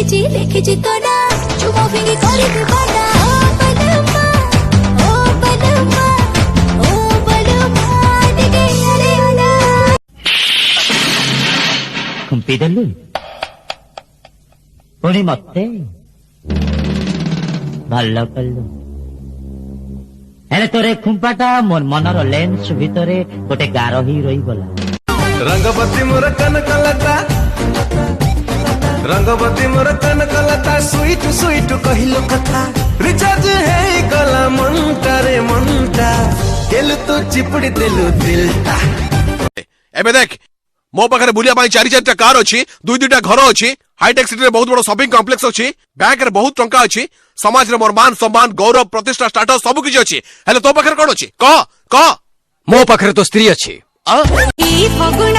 लिखिची तो ना चुमो फिंगी करे दीवाना ओ बलमा दिखे अरे अला kumpidellu puni matte bhallo kallu hele tore khumpata mon manor lens bhitore gote garo hi roi gola Rangwati मोर कनकलता रंगवती मोर कनकलता स्वीट स्वीट कहिलो कथा रिचार्ज है गला मनटा रे मनटा गेलु तो चिपड़ी देलु दिलटा एबे देख मो पाखरे बुलिया पाई चारि चारिटा कार अछि दुई दुईटा घर अछि हाईटेक सिटी रे बहुत बड़ शॉपिंग कॉम्प्लेक्स अछि बैंक रे बहुत टंका अछि समाज रे मोर मान सम्मान गौरव प्रतिष्ठा स्टेटस सब किछ अछि हेले तो पाखरे कोन अछि क मो पाखरे तो स्त्री अछि ई फगुण